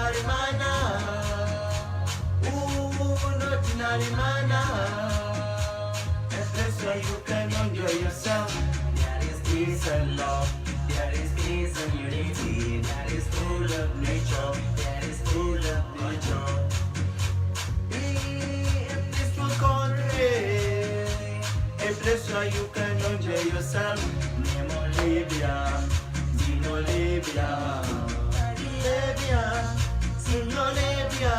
tinarimana. Ooh, no tinarimana. A place where you can enjoy yourself. There is peace and love. There is peace and unity. That is full of nature. That is full of nature. A peaceful country. A place where you can enjoy yourself. Nemo Libya, Zino Libya, Libya, Zino Libya.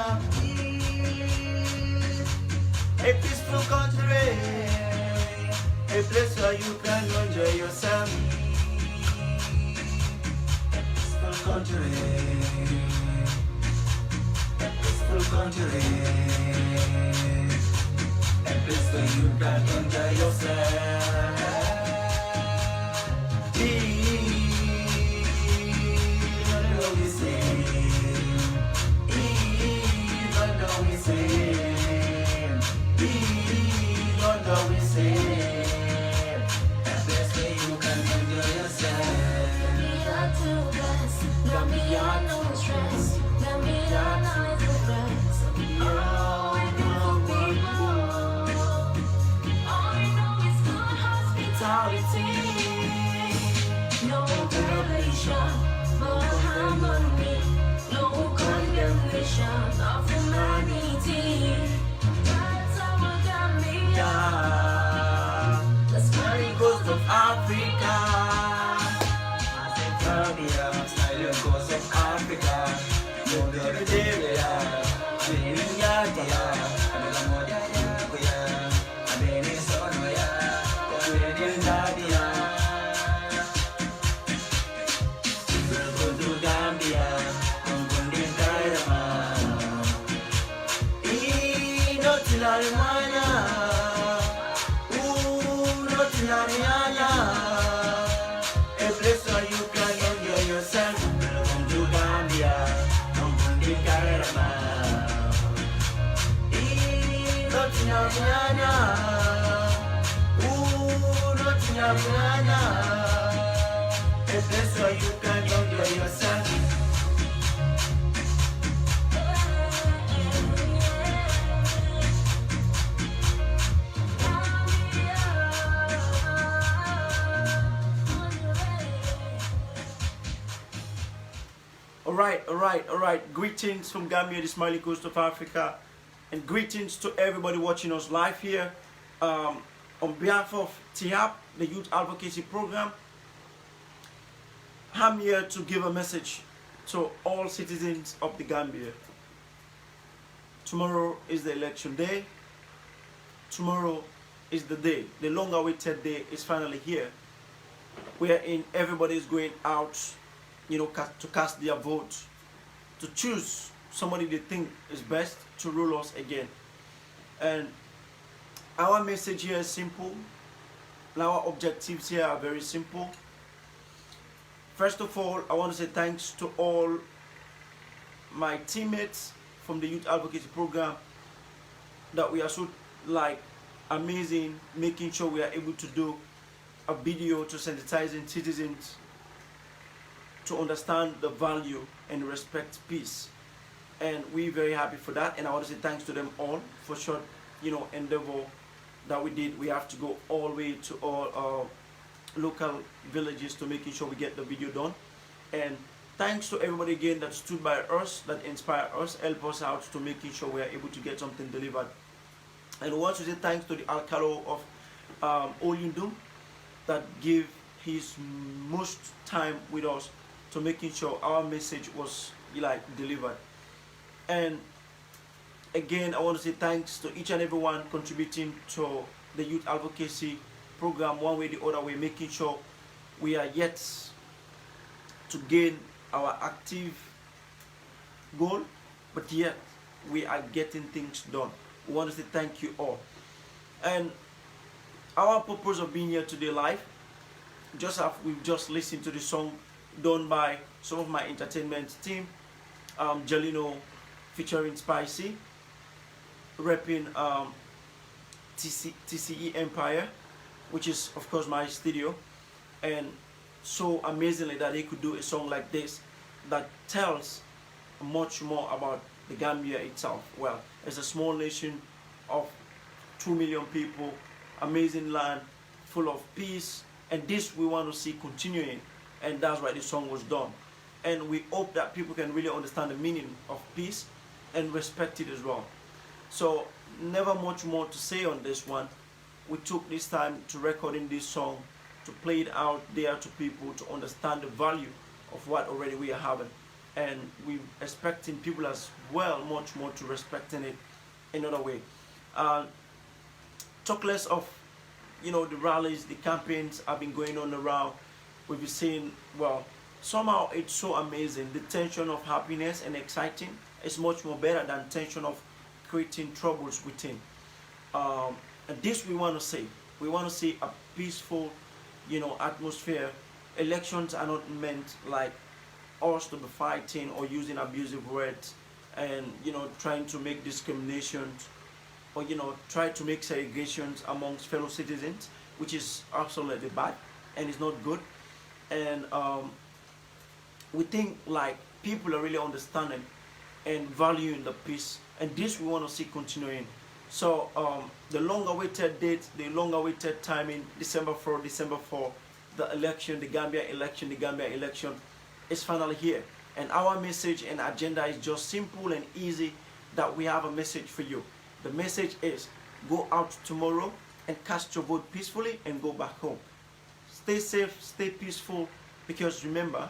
A peaceful country. A place where you can enjoy yourself. Country, a peaceful country, a place where you can enjoy yourself. Even though we sing, even though we sing, even though we sing, a place where you can enjoy yourself. Gambia, no stress. Gambia, no stress. Oh, beautiful people. All we know is good hospitality. No violation, but harmony. No condemnation of humanity. That's our Gambia. The smiling coast of Africa. Silent coast of Africa, Nigeria, Nigeria, a place where you can enjoy yourself. Welcome to Gambia, Kambundi Karama. Notinamiana, ooh, Notinamiana, a place where you can enjoy yourself. All right. Greetings from Gambia, the smiling coast of Africa, and greetings to everybody watching us live here. On behalf of TYAP, the Youth Advocacy Program, I'm here to give a message to all citizens of the Gambia. Tomorrow is the election day. Tomorrow is the day. The long-awaited day is finally here, wherein everybody is going out, to cast their vote, to choose somebody they think is best to rule us again. And our message here is simple, and our objectives here are very simple. First of all, I want to say thanks to all my teammates from the Youth Advocacy Program that we are so amazing, making sure we are able to do a video to sensitizing citizens to understand the value and respect peace. And we're very happy for that, and I want to say thanks to them all for short endeavor that we did. We have to go all the way to all our local villages to making sure we get the video done. And thanks to everybody again that stood by us, that inspired us, help us out to making sure we are able to get something delivered. And we want to say thanks to the Alcalo of Oyundum that gave his most time with us to making sure our message was delivered. And again, I want to say thanks to each and everyone contributing to the Youth Advocacy Program one way or the other way, making sure we are yet to gain our active goal, but yet we are getting things done. We want to say thank you all. And our purpose of being here today live, we've just listened to the song done by some of my entertainment team, Jelino featuring Spicy, repping TCE Empire, which is of course my studio. And so amazingly that he could do a song like this that tells much more about the Gambia itself. Well, it's a small nation of 2 million people, amazing land, full of peace, and this we want to see continuing, and that's why the song was done. And we hope that people can really understand the meaning of peace and respect it as well. So never much more to say on this one. We took this time to recording this song, to play it out there to people to understand the value of what already we are having, and we expecting people as well much more to respecting it in another way. Talk less of the rallies, the campaigns have been going on around. We've been seeing, well, somehow it's so amazing. The tension of happiness and exciting is much more better than tension of creating troubles within. And this we want to see. We want to see a peaceful, atmosphere. Elections are not meant like us to be fighting or using abusive words and trying to make discriminations or try to make segregations amongst fellow citizens, which is absolutely bad and it's not good. And we think like people are really understanding and valuing the peace, and this we want to see continuing. So the long-awaited date, the long-awaited timing, December 4, the election, the Gambia election is finally here. And our message and agenda is just simple and easy, that we have a message for you. The message is, go out tomorrow and cast your vote peacefully and go back home. Stay safe, stay peaceful, because remember,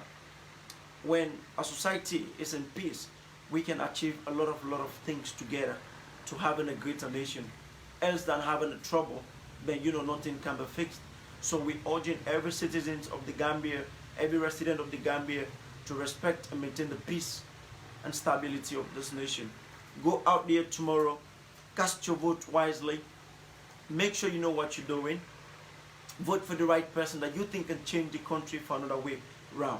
when a society is in peace, we can achieve a lot of things together to having a greater nation. Else than having a trouble, then nothing can be fixed. So we urging every citizen of the Gambia, every resident of the Gambia, to respect and maintain the peace and stability of this nation. Go out there tomorrow, cast your vote wisely, make sure you know what you're doing, vote for the right person that you think can change the country for another way round.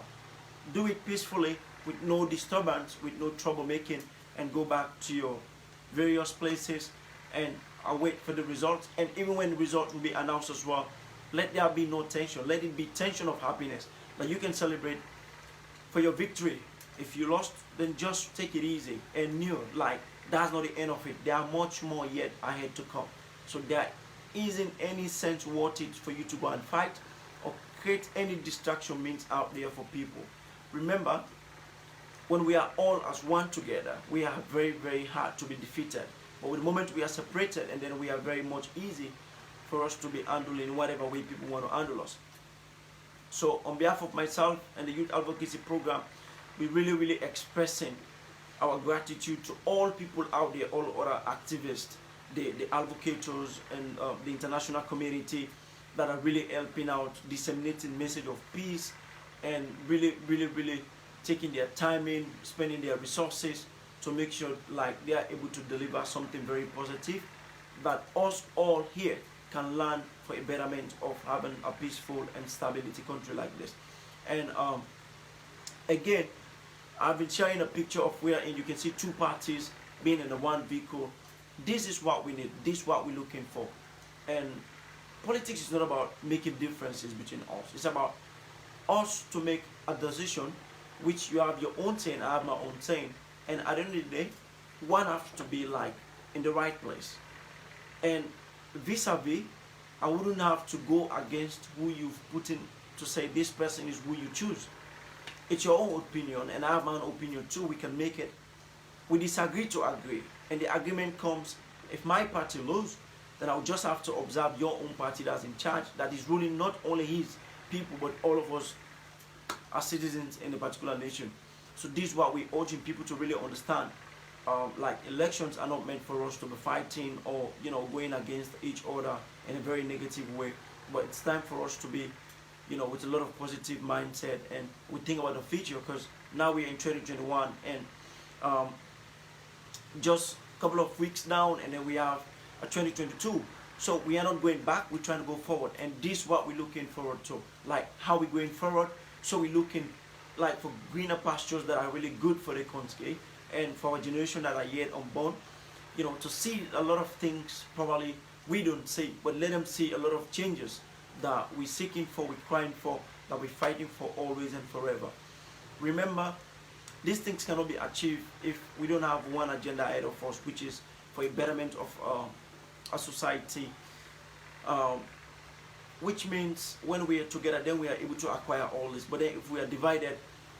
Do it peacefully, with no disturbance, with no troublemaking, and go back to your various places and await for the results. And even when the results will be announced as well, let there be no tension. Let it be tension of happiness, that you can celebrate for your victory. If you lost, then just take it easy and know, like, that's not the end of it. There are much more yet ahead to come. So there isn't any sense worth it for you to go and fight or create any distraction means out there for people. Remember, when we are all as one together, we are very hard to be defeated. But with the moment we are separated, and then we are very much easy for us to be handled in whatever way people want to handle us. So on behalf of myself and the Youth Advocacy Program, we really expressing our gratitude to all people out there, all other activists, the advocates and the international community that are really helping out, disseminating message of peace, and really taking their time in, spending their resources to make sure like they are able to deliver something very positive that us all here can learn for a betterment of having a peaceful and stability country like this. And again, I've been sharing a picture of wherein you can see two parties being in the one vehicle. This is what we need. This is what we're looking for. And politics is not about making differences between us. It's about us to make a decision, which you have your own saying, I have my own saying. And at the end of the day, one has to be like in the right place. And vis-a-vis, I wouldn't have to go against who you've put in to say this person is who you choose. It's your own opinion, and I have my own opinion too. We can make it. We disagree to agree, and the agreement comes, if my party loses, then I'll just have to observe your own party that's in charge, that is ruling not only his people, but all of us as citizens in a particular nation. So this is what we're urging people to really understand. Like, elections are not meant for us to be fighting or going against each other in a very negative way, but it's time for us to be with a lot of positive mindset, and we think about the future, because now we're in 2021 and just a couple of weeks down, and then we have a 2022. So we are not going back, we're trying to go forward, and this is what we're looking forward to. Like, how we're going forward. So we're looking like for greener pastures that are really good for the country and for our generation that are yet unborn, to see a lot of things probably we don't see, but let them see a lot of changes that we're seeking for, we're crying for, that we're fighting for always and forever. Remember, these things cannot be achieved if we don't have one agenda ahead of us, which is for a betterment of a society. Um, which means when we are together, then we are able to acquire all this. But then if we are divided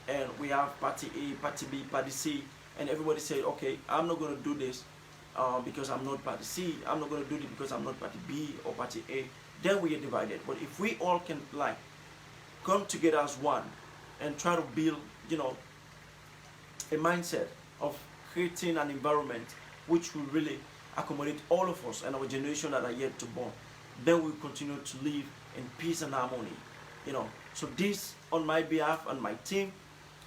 and we have party A, party B, party C, and everybody say, okay, I'm not going to do this because I'm not party C, I'm not going to do this because I'm not party B or party A, then we are divided. But if we all can like come together as one and try to build, a mindset of creating an environment which will really accommodate all of us and our generation that are yet to born, then we continue to live in peace and harmony. So this, on my behalf and my team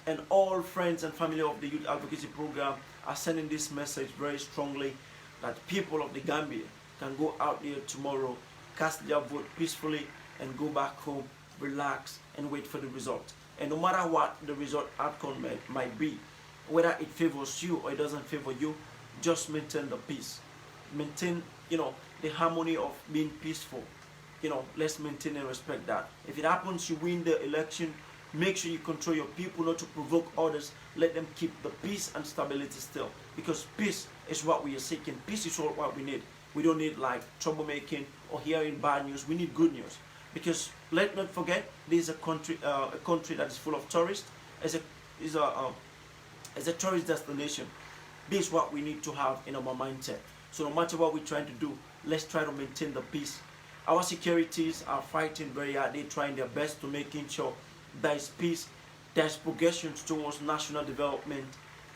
and all friends and family of the Youth Advocacy Program, are sending this message very strongly, that people of the Gambia can go out there tomorrow, cast their vote peacefully, and go back home, relax, and wait for the result. And no matter what the result outcome might be, whether it favors you or it doesn't favor you, just maintain the peace. Maintain, the harmony of being peaceful. Let's maintain and respect that. If it happens you win the election, make sure you control your people, not to provoke others. Let them keep the peace and stability still. Because peace is what we are seeking. Peace is all what we need. We don't need like troublemaking or hearing bad news. We need good news. Because let's not forget, this is a country that is full of tourists. It's a tourist destination. This is what we need to have in our mindset. So no matter what we're trying to do, let's try to maintain the peace. Our securities are fighting very hard. They're trying their best to making sure there is peace, there's progression towards national development,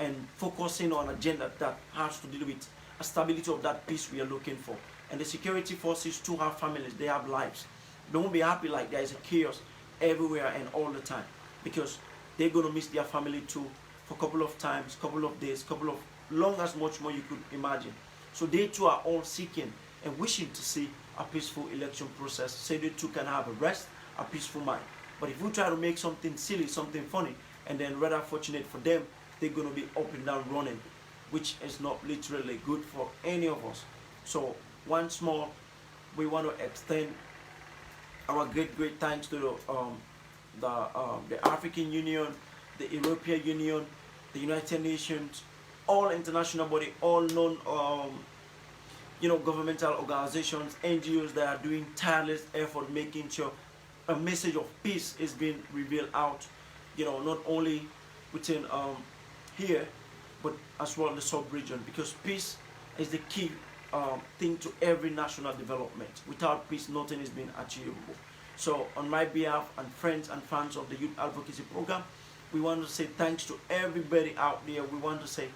and focusing on an agenda that has to deal with a stability of that peace we are looking for. And the security forces too have families, they have lives. They won't be happy like there is a chaos everywhere and all the time, because they're going to miss their family too for a couple of times, couple of days, couple of long as much more you could imagine. So they too are all seeking and wishing to see a peaceful election process, so they too can have a rest, a peaceful mind. But if we try to make something silly, something funny, and then rather fortunate for them, they're going to be up and down running, which is not literally good for any of us. So once more, we want to extend our great thanks to the African Union, the European Union, the United Nations, all international body, all non governmental organizations, NGOs that are doing tireless effort making sure a message of peace is being revealed out, not only within here, but as well in the sub-region, because peace is the key thing to every national development. Without peace, nothing is being achievable. So on my behalf and friends and fans of the Youth Advocacy Program, we want to say thanks to everybody out there. We want to say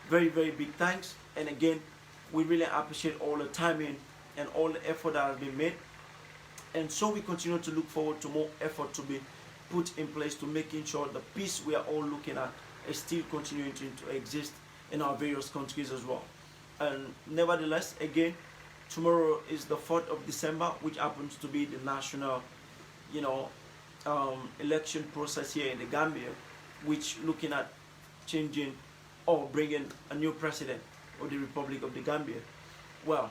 very big thanks. And again, we really appreciate all the timing and all the effort that has been made. And so we continue to look forward to more effort to be put in place to making sure the peace we are all looking at is still continuing to exist in our various countries as well. And nevertheless, again, tomorrow is the 4th of December, which happens to be the national, election process here in the Gambia, which looking at changing or bringing a new president of the Republic of the Gambia. Well,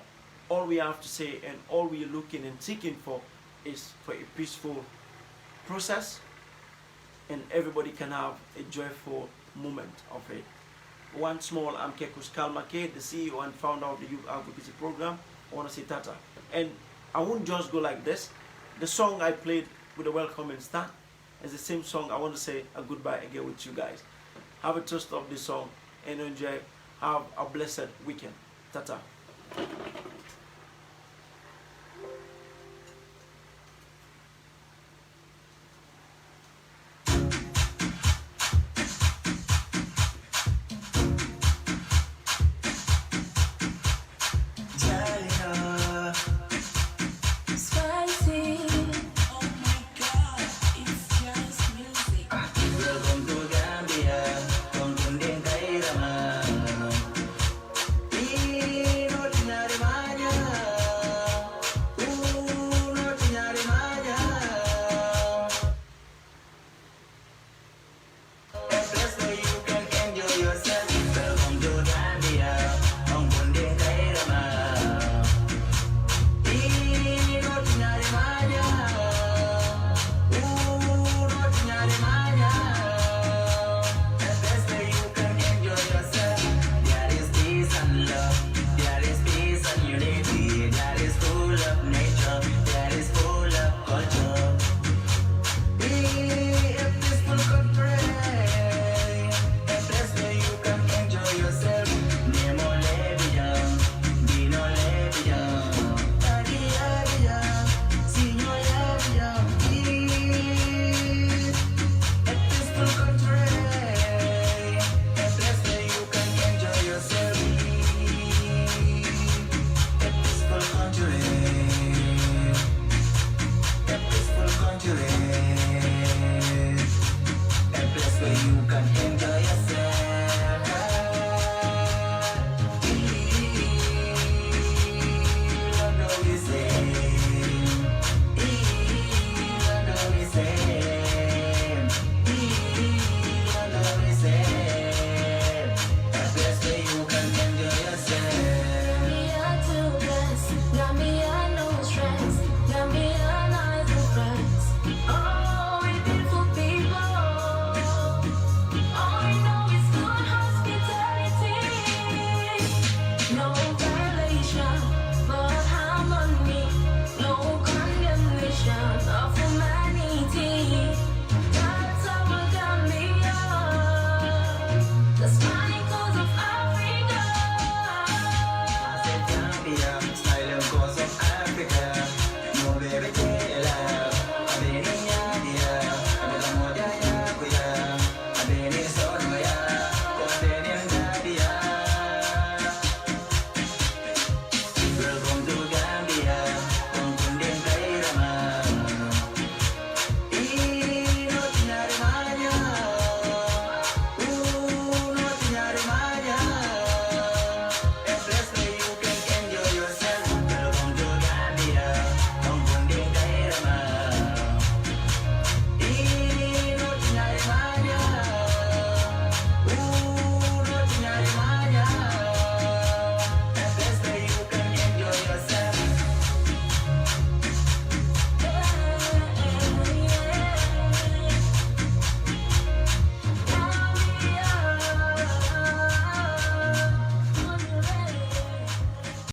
all we have to say and all we are looking and seeking for is for a peaceful process, and everybody can have a joyful moment of it. Once more, I'm Kekus Kalma-guide, the CEO and founder of the Youth Advocacy Program. I want to say tata. And I won't just go like this. The song I played with the welcome and start is the same song I want to say a goodbye again with you guys. Have a toast of this song and enjoy. Have a blessed weekend. Tata.